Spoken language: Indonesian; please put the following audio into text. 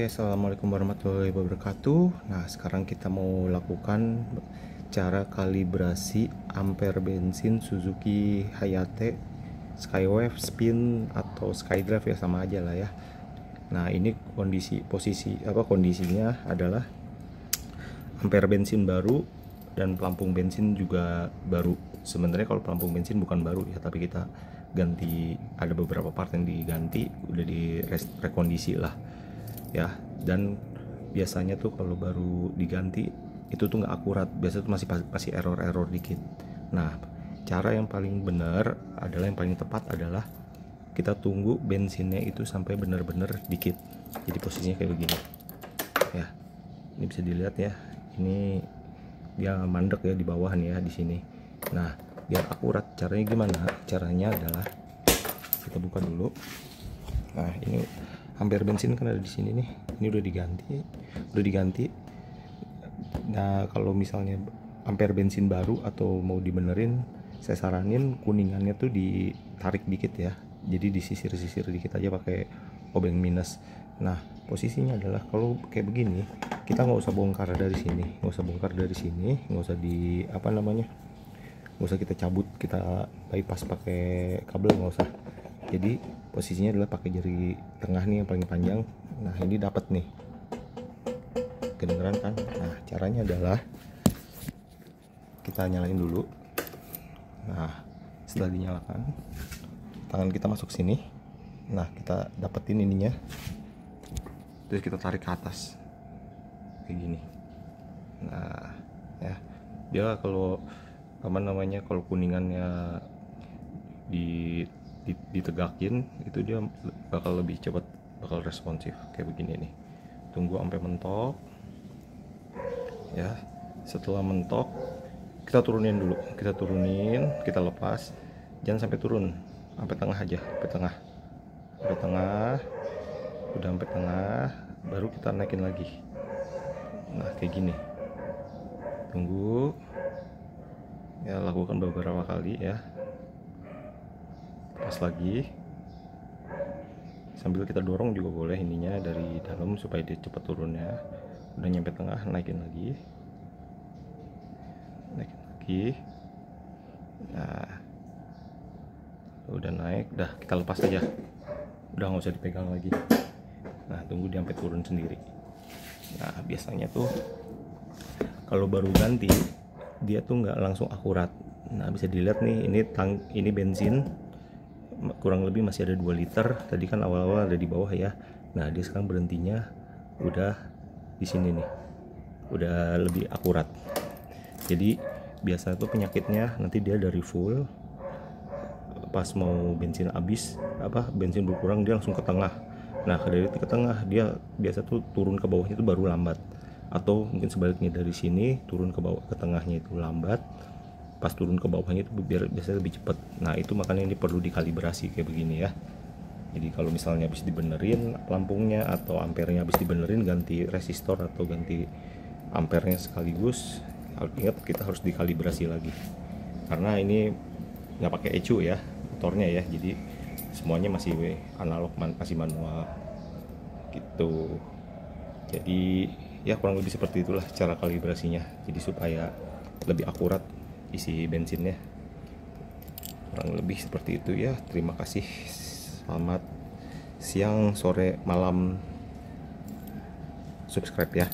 Assalamualaikum warahmatullahi wabarakatuh. Nah, sekarang kita mau lakukan cara kalibrasi ampere bensin Suzuki Hayate Skywave Spin atau Skydrive, ya sama aja lah ya. Nah, ini kondisinya adalah ampere bensin baru dan pelampung bensin juga baru. Sebenarnya kalau pelampung bensin bukan baru ya, tapi kita ganti, ada beberapa part yang diganti, udah direkondisi lah ya. Dan biasanya tuh kalau baru diganti itu tuh nggak akurat, biasanya tuh masih error dikit. Nah, cara yang paling benar adalah, yang paling tepat adalah kita tunggu bensinnya itu sampai benar-benar dikit. Jadi posisinya kayak begini ya, ini bisa dilihat ya, ini dia mandek ya di bawah nih ya, di sini. Nah, biar akurat caranya gimana? Caranya adalah kita buka dulu. Nah, ini ampere bensin kan ada di sini nih. Ini udah diganti. Nah, kalau misalnya ampere bensin baru atau mau dibenerin, saya saranin kuningannya tuh ditarik dikit ya. Jadi disisir-sisir dikit aja pakai obeng minus. Nah, posisinya adalah kalau kayak begini, kita nggak usah bongkar dari sini, nggak usah di nggak usah kita cabut, kita bypass pakai kabel, nggak usah. Jadi posisinya adalah pakai jari tengah nih yang paling panjang. Nah, ini dapat nih, kedengeran kan? Nah, caranya adalah kita nyalain dulu. Nah, setelah dinyalakan, tangan kita masuk sini. Nah, kita dapetin ininya, terus kita tarik ke atas kayak gini. Nah ya, dia kalau kalau kuningannya ditegakin, itu dia bakal lebih cepat, bakal responsif kayak begini nih. Tunggu sampai mentok ya. Setelah mentok, kita turunin dulu, kita lepas, jangan sampai turun, sampai tengah aja, udah sampai tengah, baru kita naikin lagi. Nah, kayak gini. Tunggu ya, lakukan beberapa kali ya. Pas lagi, sambil kita dorong juga boleh ininya dari dalam supaya dia cepat turunnya. Udah nyampe tengah, naikin lagi. Nah, udah naik, dah kita lepas aja, udah nggak usah dipegang lagi. Nah, tunggu dia sampai turun sendiri. Nah, biasanya tuh kalau baru ganti dia tuh nggak langsung akurat. Nah, bisa dilihat nih, ini bensin kurang lebih masih ada 2 liter. Tadi kan awal-awal ada di bawah ya. Nah, dia sekarang berhentinya udah di sini nih, udah lebih akurat. Jadi biasa tuh penyakitnya nanti dia dari full, pas mau bensin habis, bensin berkurang, dia langsung ke tengah. Nah, dari ke tengah dia biasa tuh turun ke bawahnya itu baru lambat, atau mungkin sebaliknya, dari sini turun ke bawah, ke tengahnya itu lambat, pas turun ke bawahnya itu biasanya lebih cepat. Nah, itu makanya ini perlu dikalibrasi kayak begini ya. Jadi kalau misalnya habis dibenerin lampunya atau ampernya habis dibenerin, ganti resistor atau ganti ampernya sekaligus, ingat kita harus dikalibrasi lagi, karena ini nggak pakai ECU ya motornya ya, jadi semuanya masih analog, masih manual gitu. Jadi ya kurang lebih seperti itulah cara kalibrasinya, jadi supaya lebih akurat isi bensinnya. Kurang lebih seperti itu ya. Terima kasih, selamat siang, sore, malam, subscribe ya.